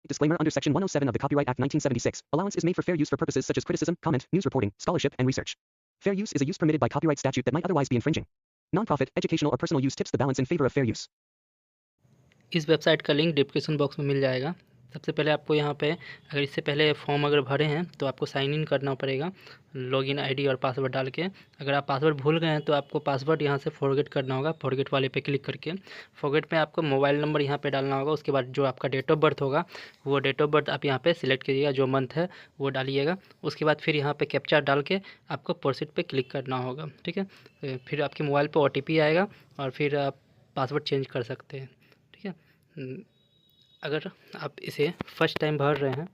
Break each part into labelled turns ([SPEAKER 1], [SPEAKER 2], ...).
[SPEAKER 1] Disclaimer under Section 107 of the Copyright Act 1976. Allowance is made for fair use for purposes such as criticism, comment, news reporting, scholarship, and research. Fair use is a use permitted by copyright statute that might otherwise be infringing. Non-profit, educational, or personal use tips the balance in favor of fair use.
[SPEAKER 2] इस website का link description box में मिल जाएगा। सबसे पहले आपको यहाँ पे अगर इससे पहले फॉर्म अगर भरे हैं तो आपको साइन इन करना पड़ेगा लॉगिन आईडी और पासवर्ड डाल के। अगर आप पासवर्ड भूल गए हैं तो आपको पासवर्ड यहाँ से फॉरगेट करना होगा। फॉरगेट वाले पे क्लिक करके फॉरगेट में आपको मोबाइल नंबर यहाँ पे डालना होगा। उसके बाद जो आपका डेट ऑफ बर्थ होगा वो डेट ऑफ बर्थ आप यहाँ पे सिलेक्ट कीजिएगा, जो मंथ है वो डालिएगा। उसके बाद फिर यहाँ पे कैप्चा डाल के आपको प्रोसीड पे क्लिक करना होगा। ठीक है, फिर आपके मोबाइल पर OTP आएगा और फिर आप पासवर्ड चेंज कर सकते हैं। ठीक है, अगर आप इसे फर्स्ट टाइम भर रहे हैं,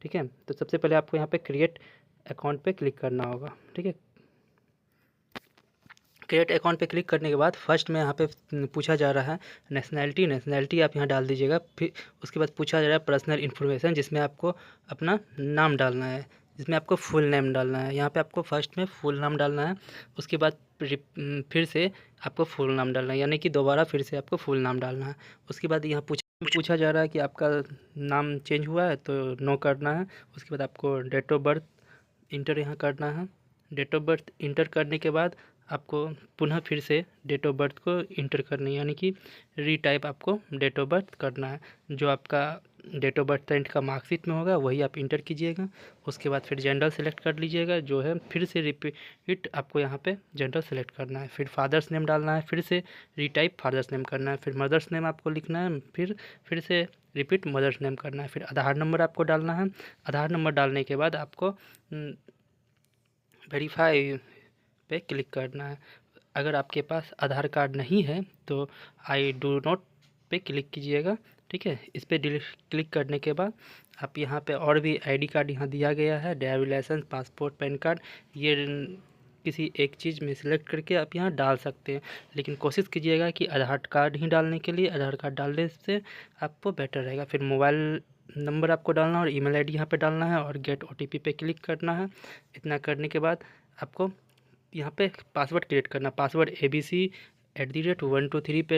[SPEAKER 2] ठीक है, तो सबसे पहले आपको यहाँ पे क्रिएट अकाउंट पे क्लिक करना होगा। ठीक है, क्रिएट अकाउंट पे क्लिक करने के बाद फर्स्ट में यहाँ पे पूछा जा रहा है नेशनैलिटी आप यहाँ डाल दीजिएगा। फिर उसके बाद पूछा जा रहा है पर्सनल इन्फॉर्मेशन, जिसमें आपको अपना नाम डालना है, जिसमें आपको फुल नेम डालना है। यहाँ पे आपको फर्स्ट में फुल नाम डालना है। उसके बाद फिर से आपको फुल नाम डालना है, यानी कि दोबारा फिर से आपको फुल नाम डालना है। उसके बाद यहाँ पूछा जा रहा है कि आपका नाम चेंज हुआ है तो नो करना है। उसके बाद आपको डेट ऑफ बर्थ इंटर यहाँ करना है। डेट ऑफ बर्थ इंटर करने के बाद आपको पुनः फिर से डेट ऑफ बर्थ को इंटर करनी है, यानी कि रीटाइप आपको डेट ऑफ बर्थ करना है। जो आपका डेट ऑफ बर्थ टेंथ का मार्कशीट में होगा वही आप इंटर कीजिएगा। उसके बाद फिर जेंडर सेलेक्ट कर लीजिएगा, जो है फिर से रिपीट आपको यहाँ पे जेंडर सेलेक्ट करना है। फिर फादर्स नेम डालना है, फिर से रीटाइप फादर्स नेम करना है। फिर मदर्स नेम आपको लिखना है, फिर से रिपीट मदर्स नेम करना है। फिर आधार नंबर आपको डालना है। आधार नंबर डालने के बाद आपको वेरीफाई पे क्लिक करना है। अगर आपके पास आधार कार्ड नहीं है तो आई डू नॉट पे क्लिक कीजिएगा। ठीक है, इस पर क्लिक करने के बाद आप यहाँ पे और भी आईडी कार्ड यहाँ दिया गया है, driving licence, passport, PAN card, ये किसी एक चीज़ में सिलेक्ट करके आप यहाँ डाल सकते हैं। लेकिन कोशिश कीजिएगा कि आधार कार्ड ही डालने के लिए, आधार कार्ड डालने से आपको बेटर रहेगा। फिर मोबाइल नंबर आपको डालना है और ईमेल आईडी यहाँ पे डालना है और गेट OTP पे क्लिक करना है। इतना करने के बाद आपको यहाँ पे पासवर्ड क्रिएट करना। पासवर्ड ABC@123 पे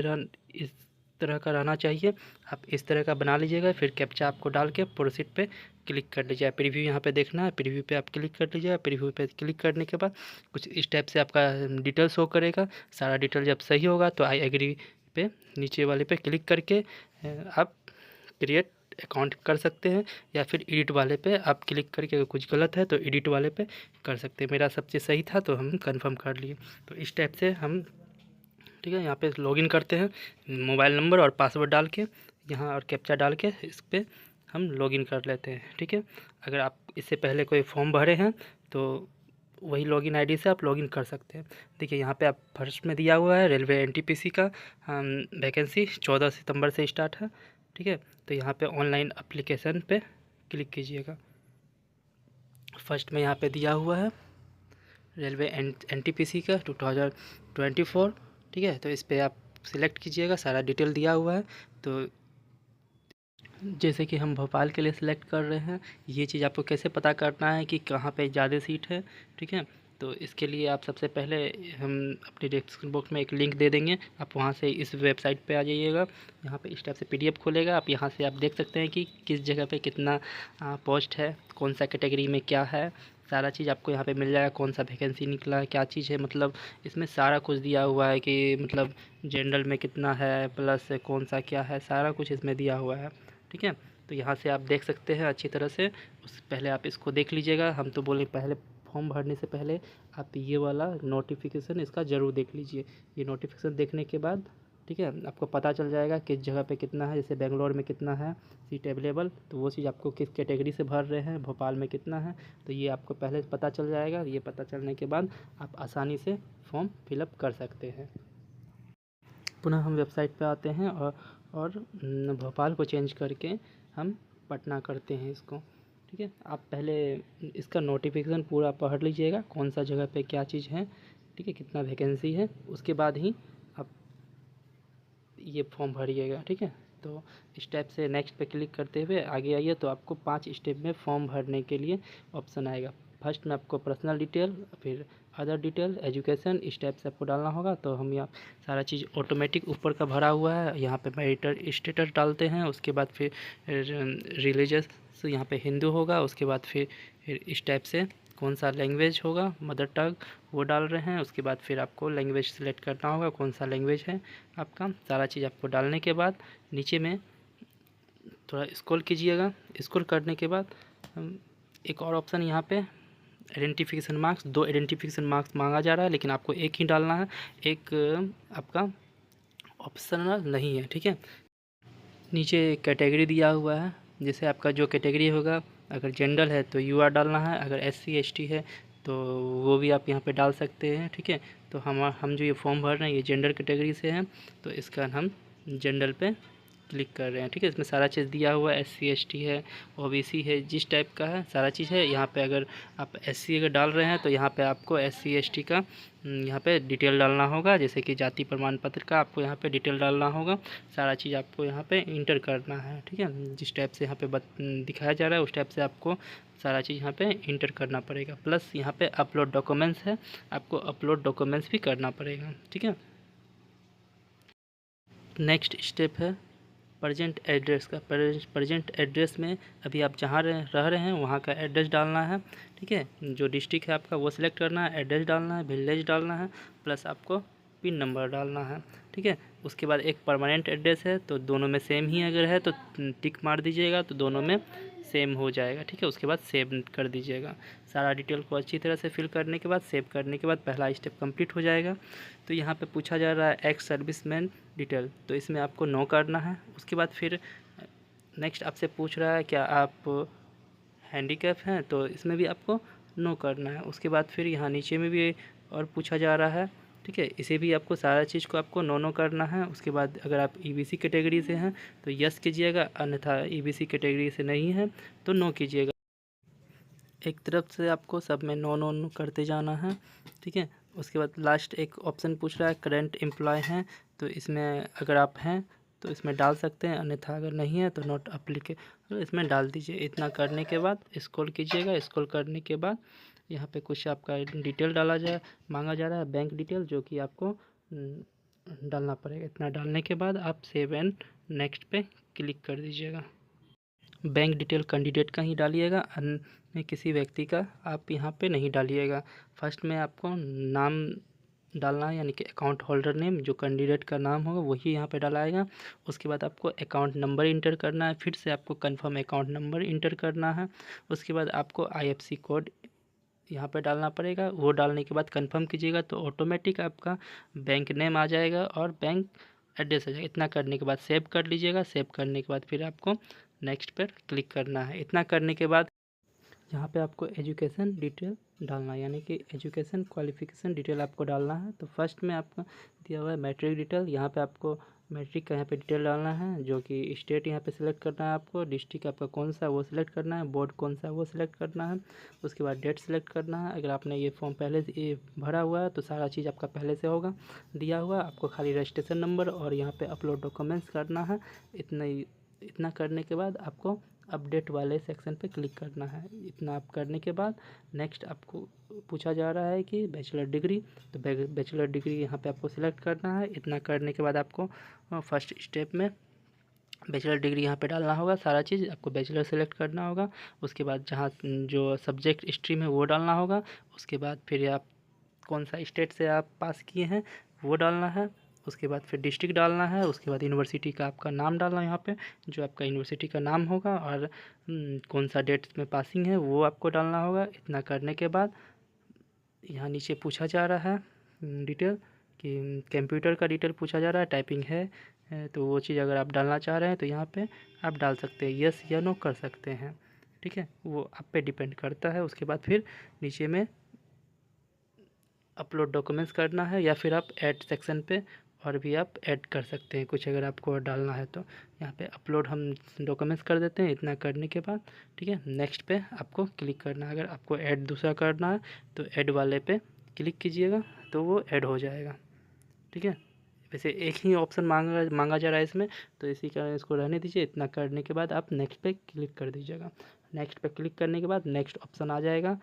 [SPEAKER 2] इस तरह का रहना चाहिए। आप इस तरह का बना लीजिएगा। फिर कैप्चा आपको डाल के प्रोसीड पे क्लिक कर लीजिए। प्रीव्यू यहाँ पे देखना है, प्रीव्यू पे आप क्लिक कर लीजिए। प्रीव्यू पे क्लिक करने के बाद कुछ इस टाइप से आपका डिटेल शो करेगा। सारा डिटेल जब सही होगा तो आई एग्री पे नीचे वाले पे क्लिक करके आप क्रिएट अकाउंट कर सकते हैं, या फिर एडिट वाले पे आप क्लिक करके अगर कुछ गलत है तो एडिट वाले पे कर सकते हैं। मेरा सब चीज़ सही था तो हम कंफर्म कर लिए। तो इस टाइप से हम, ठीक है, यहाँ पे लॉगिन करते हैं मोबाइल नंबर और पासवर्ड डाल के यहाँ और कैप्चा डाल के इस पर हम लॉगिन कर लेते हैं। ठीक है, अगर आप इससे पहले कोई फॉर्म भरे हैं तो वही लॉगिन आईडी से आप लॉगिन कर सकते हैं। देखिए यहाँ पे आप फर्स्ट में दिया हुआ है रेलवे NTPC का वैकेंसी 14 सितंबर से स्टार्ट है। ठीक है, तो यहाँ पे ऑनलाइन एप्लीकेशन पे क्लिक कीजिएगा। फर्स्ट में यहाँ पे दिया हुआ है रेलवे NTPC का 2024। ठीक है, तो इस पर आप सिलेक्ट कीजिएगा, सारा डिटेल दिया हुआ है। तो जैसे कि हम भोपाल के लिए सिलेक्ट कर रहे हैं, ये चीज़ आपको कैसे पता करना है कि कहाँ पे ज़्यादा सीट है। ठीक है, तो इसके लिए आप सबसे पहले हम अपने डिस्क्रिप्शन बॉक्स में एक लिंक दे देंगे, आप वहाँ से इस वेबसाइट पे आ जाइएगा। यहाँ पे इस टाइप से PDF खोलेगा, आप यहाँ से आप देख सकते हैं कि किस जगह पे कितना पोस्ट है, कौन सा कैटेगरी में क्या है, सारा चीज़ आपको यहाँ पे मिल जाएगा। कौन सा वैकेंसी निकला है, क्या चीज़ है, मतलब इसमें सारा कुछ दिया हुआ है कि मतलब जनरल में कितना है, प्लस कौन सा क्या है, सारा कुछ इसमें दिया हुआ है। ठीक है, तो यहाँ से आप देख सकते हैं अच्छी तरह से। उस पहले आप इसको देख लीजिएगा। हम तो बोले पहले फॉर्म भरने से पहले आप ये वाला नोटिफिकेशन इसका ज़रूर देख लीजिए। ये नोटिफिकेशन देखने के बाद, ठीक है, आपको पता चल जाएगा किस जगह पे कितना है। जैसे बेंगलोर में कितना है सीट अवेलेबल, तो वो चीज़ आपको किस कैटेगरी से भर रहे हैं, भोपाल में कितना है, तो ये आपको पहले पता चल जाएगा। ये पता चलने के बाद आप आसानी से फॉर्म फिलअप कर सकते हैं। पुनः हम वेबसाइट पे आते हैं और भोपाल को चेंज करके हम पटना करते हैं इसको। ठीक है, आप पहले इसका नोटिफिकेशन पूरा पढ़ लीजिएगा, कौन सा जगह पे क्या चीज़ है, ठीक है, कितना वैकेंसी है, उसके बाद ही आप ये फॉर्म भरिएगा। ठीक है, तो इस टाइप से नेक्स्ट पे क्लिक करते हुए आगे आइए तो आपको 5 स्टेप में फॉर्म भरने के लिए ऑप्शन आएगा। फर्स्ट में आपको पर्सनल डिटेल, फिर अदर डिटेल, एजुकेशन, इस टाइप से आपको डालना होगा। तो हम यहाँ सारा चीज़ ऑटोमेटिक ऊपर का भरा हुआ है। यहाँ पे मैरिटल स्टेटस डालते हैं, उसके बाद फिर रिलीजियस यहाँ पे हिंदू होगा, उसके बाद फिर इस टाइप से कौन सा लैंग्वेज होगा, मदर टंग, वो डाल रहे हैं। उसके बाद फिर आपको लैंग्वेज सेलेक्ट करना होगा, कौन सा लैंग्वेज है आपका। सारा चीज़ आपको डालने के बाद नीचे में थोड़ा स्क्रॉल कीजिएगा। स्क्रॉल करने के बाद एक और ऑप्शन यहाँ पे आइडेंटिफिकेशन मार्क्स, 2 आइडेंटिफिकेशन मार्क्स मांगा जा रहा है, लेकिन आपको एक ही डालना है, एक आपका ऑप्शनल नहीं है, ठीक है। नीचे कैटेगरी दिया हुआ है, जैसे आपका जो कैटेगरी होगा, अगर जनरल है तो यूआर डालना है, अगर एससी एसटी है तो वो भी आप यहाँ पे डाल सकते हैं, ठीक है। तो हम जो ये फॉर्म भर रहे हैं ये जनरल कैटेगरी से हैं, तो इसका हम जनरल पे क्लिक कर रहे हैं, ठीक है। इसमें सारा चीज़ दिया हुआ है, एससी एसटी है, ओबीसी है, जिस टाइप का है सारा चीज़ है। यहाँ पे अगर आप एससी अगर डाल रहे हैं तो यहाँ पे आपको एससी एसटी का यहाँ पे डिटेल डालना होगा, जैसे कि जाति प्रमाण पत्र का आपको यहाँ पे डिटेल डालना होगा। सारा चीज़ आपको यहाँ पे इंटर करना है, ठीक है। जिस टाइप से यहाँ पे दिखाया जा रहा है उस टाइप से आपको सारा चीज़ यहाँ पे इंटर करना पड़ेगा। प्लस यहाँ पे अपलोड डॉक्यूमेंट्स है, आपको अपलोड डॉक्यूमेंट्स भी करना पड़ेगा, ठीक है। नेक्स्ट स्टेप है प्रेजेंट एड्रेस का। प्रेजेंट एड्रेस में अभी आप जहाँ रह रहे हैं वहाँ का एड्रेस डालना है, ठीक है। जो डिस्ट्रिक्ट है आपका वो सिलेक्ट करना है, एड्रेस डालना है, विलेज डालना है, प्लस आपको पिन नंबर डालना है, ठीक है। उसके बाद एक परमानेंट एड्रेस है, तो दोनों में सेम ही अगर है तो टिक मार दीजिएगा, तो दोनों में सेम हो जाएगा, ठीक है। उसके बाद सेव कर दीजिएगा। सारा डिटेल को अच्छी तरह से फिल करने के बाद, सेव करने के बाद पहला स्टेप कंप्लीट हो जाएगा। तो यहाँ पे पूछा जा रहा है एक्स सर्विसमैन डिटेल, तो इसमें आपको नो करना है। उसके बाद फिर नेक्स्ट आपसे पूछ रहा है क्या आप हैंडीकैप हैं, तो इसमें भी आपको नो करना है। उसके बाद फिर यहाँ नीचे में भी और पूछा जा रहा है, ठीक है। इसे भी आपको सारा चीज़ को आपको नो करना है। उसके बाद अगर आप ईबीसी कैटेगरी से हैं तो यस कीजिएगा, अन्यथा ईबीसी कैटेगरी से नहीं है तो नो कीजिएगा। एक तरफ से आपको सब में नो करते जाना है, ठीक है। उसके बाद लास्ट एक ऑप्शन पूछ रहा है करंट एम्प्लॉय हैं, तो इसमें अगर आप हैं तो इसमें डाल सकते हैं, अन्यथा अगर नहीं है तो नॉट अप्लीकेबल, तो इसमें डाल दीजिए। इतना करने के बाद स्क्रॉल कीजिएगा। स्क्रॉल करने के बाद यहाँ पे कुछ आपका डिटेल मांगा जा रहा है, बैंक डिटेल, जो कि आपको डालना पड़ेगा। इतना डालने के बाद आप सेव एंड नेक्स्ट पे क्लिक कर दीजिएगा। बैंक डिटेल कैंडिडेट का ही डालिएगा, अन्य किसी व्यक्ति का आप यहाँ पे नहीं डालिएगा। फर्स्ट में आपको नाम डालना है, यानी कि अकाउंट होल्डर नेम, जो कैंडिडेट का नाम होगा वही यहाँ पे डालाएगा। उसके बाद आपको अकाउंट नंबर इंटर करना है, फिर से आपको कंफर्म अकाउंट नंबर इंटर करना है। उसके बाद आपको आईएफएससी कोड यहाँ पे डालना पड़ेगा। वो डालने के बाद कंफर्म कीजिएगा, तो ऑटोमेटिक आपका बैंक नेम आ जाएगा और बैंक एड्रेस आ जाएगा। इतना करने के बाद सेव कर लीजिएगा। सेव करने के बाद फिर आपको नेक्स्ट पर क्लिक करना है। इतना करने के बाद यहाँ पे आपको एजुकेशन डिटेल डालना है, यानी कि एजुकेशन क्वालिफिकेशन डिटेल आपको डालना है। तो फर्स्ट में आपका दिया हुआ है मैट्रिक डिटेल, यहाँ पे आपको मैट्रिक का यहाँ पे डिटेल डालना है, जो कि स्टेट यहाँ पे सिलेक्ट करना है आपको, डिस्ट्रिक्ट आपका कौन सा वो सिलेक्ट करना है, बोर्ड कौन सा वो सिलेक्ट करना है। उसके बाद डेट सिलेक्ट करना है। अगर आपने ये फॉर्म पहले से ये भरा हुआ है तो सारा चीज़ आपका पहले से होगा दिया हुआ, आपको खाली रजिस्ट्रेशन नंबर और यहाँ पर अपलोड डॉक्यूमेंट्स करना है। इतना करने के बाद आपको अपडेट वाले सेक्शन पे क्लिक करना है। इतना आप करने के बाद नेक्स्ट आपको पूछा जा रहा है कि बैचलर डिग्री, तो बैचलर डिग्री यहाँ पे आपको सिलेक्ट करना है। इतना करने के बाद आपको फर्स्ट स्टेप में बैचलर डिग्री यहाँ पे डालना होगा। सारा चीज़ आपको बैचलर सेलेक्ट करना होगा। उसके बाद जहाँ जो सब्जेक्ट स्ट्रीम है वो डालना होगा। उसके बाद फिर आप कौन सा स्टेट से आप पास किए हैं वो डालना है। उसके बाद फिर डिस्ट्रिक्ट डालना है। उसके बाद यूनिवर्सिटी का आपका नाम डालना है यहाँ पे, जो आपका यूनिवर्सिटी का नाम होगा, और कौन सा डेट में पासिंग है वो आपको डालना होगा। इतना करने के बाद यहाँ नीचे पूछा जा रहा है डिटेल कि कंप्यूटर का डिटेल पूछा जा रहा है, टाइपिंग है, तो वो चीज़ अगर आप डालना चाह रहे हैं तो यहाँ पे आप डाल सकते हैं, यस या नो कर सकते हैं, ठीक है। वो आप पे डिपेंड करता है। उसके बाद फिर नीचे में अपलोड डॉक्यूमेंट्स करना है, या फिर आप ऐड सेक्शन पे और भी आप ऐड कर सकते हैं कुछ, अगर आपको डालना है तो। यहाँ पे अपलोड हम डॉक्यूमेंट्स कर देते हैं। इतना करने के बाद ठीक है, नेक्स्ट पे आपको क्लिक करना है। अगर आपको ऐड दूसरा करना है तो ऐड वाले पे क्लिक कीजिएगा, तो वो ऐड हो जाएगा, ठीक है। वैसे एक ही ऑप्शन मांगा जा रहा है इसमें, तो इसी कारण इसको रहने दीजिए। इतना करने के बाद आप नेक्स्ट पे क्लिक कर दीजिएगा। नेक्स्ट पे क्लिक करने के बाद नेक्स्ट ऑप्शन आ जाएगा,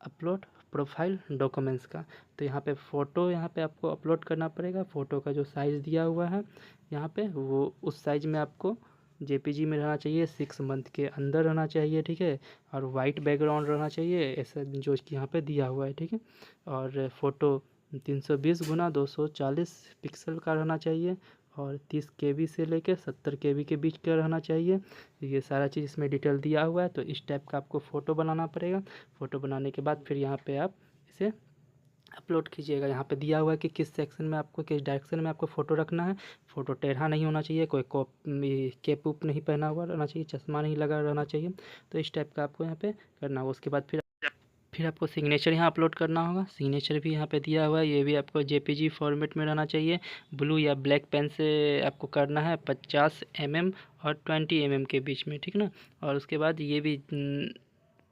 [SPEAKER 2] अपलोड प्रोफाइल डॉक्यूमेंट्स का। तो यहाँ पे फ़ोटो यहाँ पे आपको अपलोड करना पड़ेगा। फ़ोटो का जो साइज़ दिया हुआ है यहाँ पे वो उस साइज़ में आपको जेपीजी में रहना चाहिए, 6 मंथ के अंदर रहना चाहिए, ठीक है। और वाइट बैकग्राउंड रहना चाहिए ऐसा जो कि यहाँ पे दिया हुआ है, ठीक है। और फ़ोटो 320 गुना 240 पिक्सल का रहना चाहिए और 30 केबी से लेकर 70 केबी के बीच का रहना चाहिए। ये सारा चीज़ इसमें डिटेल दिया हुआ है। तो इस टाइप का आपको फ़ोटो बनाना पड़ेगा। फ़ोटो बनाने के बाद फिर यहाँ पे आप इसे अपलोड कीजिएगा। यहाँ पे दिया हुआ है कि किस सेक्शन में आपको, किस डायरेक्शन में आपको फ़ोटो रखना है। फ़ोटो टेढ़ा नहीं होना चाहिए, कोई कैप उप नहीं पहना हुआ रहना चाहिए, चश्मा नहीं लगा रहना चाहिए। तो इस टाइप का आपको यहाँ पे करना होगा। उसके बाद फिर आपको सिग्नेचर यहाँ अपलोड करना होगा। सिग्नेचर भी यहाँ पे दिया हुआ है, ये भी आपको जेपीजी फॉर्मेट में रहना चाहिए। ब्लू या ब्लैक पेन से आपको करना है 50 mm और 20 mm के बीच में, ठीक ना। और उसके बाद ये भी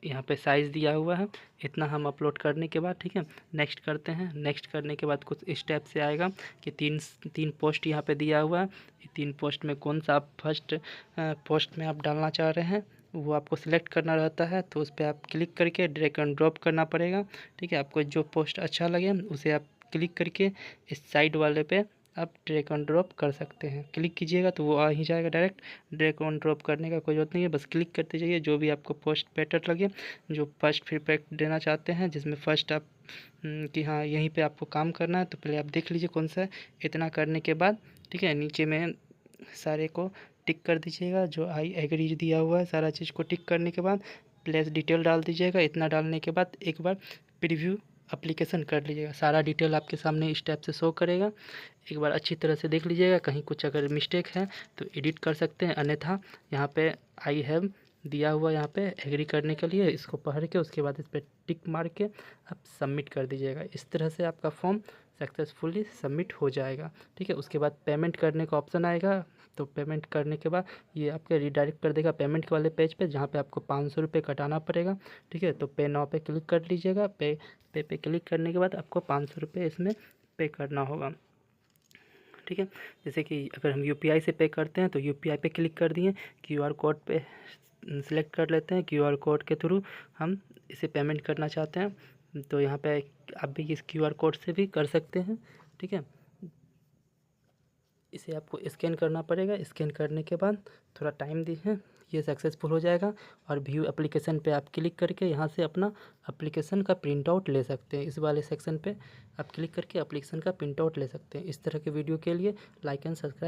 [SPEAKER 2] यहाँ पे साइज़ दिया हुआ है, इतना हम अपलोड करने के बाद, ठीक है। नेक्स्ट करते हैं। नेक्स्ट करने के बाद कुछ इस टाइप से आएगा कि तीन पोस्ट यहाँ पे दिया हुआ है। 3 पोस्ट में कौन सा आप फर्स्ट पोस्ट में आप डालना चाह रहे हैं वो आपको सिलेक्ट करना रहता है। तो उस पर आप क्लिक करके ड्रैग एंड ड्रॉप करना पड़ेगा, ठीक है। आपको जो पोस्ट अच्छा लगे उसे आप क्लिक करके इस साइड वाले पे आप ड्रैग एंड ड्रॉप कर सकते हैं। क्लिक कीजिएगा तो वो आ ही जाएगा डायरेक्ट। ड्रैग एंड ड्रॉप करने का कोई ज़रूरत नहीं है, बस क्लिक करते जाइए जो भी आपको पोस्ट बेटर लगे, जो फर्स्ट फीडबैक देना चाहते हैं, जिसमें फर्स्ट आप कि हाँ यहीं पे आपको काम करना है। तो पहले आप देख लीजिए कौन सा है। इतना करने के बाद, ठीक है, नीचे में सारे को टिक कर दीजिएगा। जो आई एग्री दिया हुआ है सारा चीज़ को टिक करने के बाद प्लेस डिटेल डाल दीजिएगा। इतना डालने के बाद एक बार प्रीव्यू एप्लीकेशन कर लीजिएगा। सारा डिटेल आपके सामने इस टाइप से शो करेगा। एक बार अच्छी तरह से देख लीजिएगा, कहीं कुछ अगर मिस्टेक है तो एडिट कर सकते हैं, अन्यथा यहाँ पे आई हैव दिया हुआ यहाँ पे एग्री करने के लिए इसको पढ़ के उसके बाद इस पर टिक मार के आप सबमिट कर दीजिएगा। इस तरह से आपका फॉर्म सक्सेसफुली सबमिट हो जाएगा, ठीक है। उसके बाद पेमेंट करने का ऑप्शन आएगा। तो पेमेंट करने के बाद ये आपके रिडायरेक्ट कर देगा पेमेंट वाले पेज पे, जहाँ पे आपको 500 रुपये कटाना पड़ेगा, ठीक है। तो पे नाउ पे क्लिक कर लीजिएगा। पे क्लिक करने के बाद आपको 500 रुपये इसमें पे करना होगा, ठीक है। जैसे कि अगर हम यूपीआई से पे करते हैं तो यूपीआई पे क्लिक कर दिए, क्यूआर कोड पे सिलेक्ट कर लेते हैं। क्यूआर कोड के थ्रू हम इसे पेमेंट करना चाहते हैं तो यहाँ पे आप भी इस क्यूआर कोड से भी कर सकते हैं, ठीक है। इसे आपको स्कैन करना पड़ेगा। स्कैन करने के बाद थोड़ा टाइम दीजिए, ये सक्सेसफुल हो जाएगा। और व्यू एप्लीकेशन पे आप क्लिक करके यहाँ से अपना एप्लीकेशन का प्रिंट आउट ले सकते हैं। इस वाले सेक्शन पे आप क्लिक करके एप्लीकेशन का प्रिंट आउट ले सकते हैं। इस तरह के वीडियो के लिए लाइक एंड सब्सक्राइब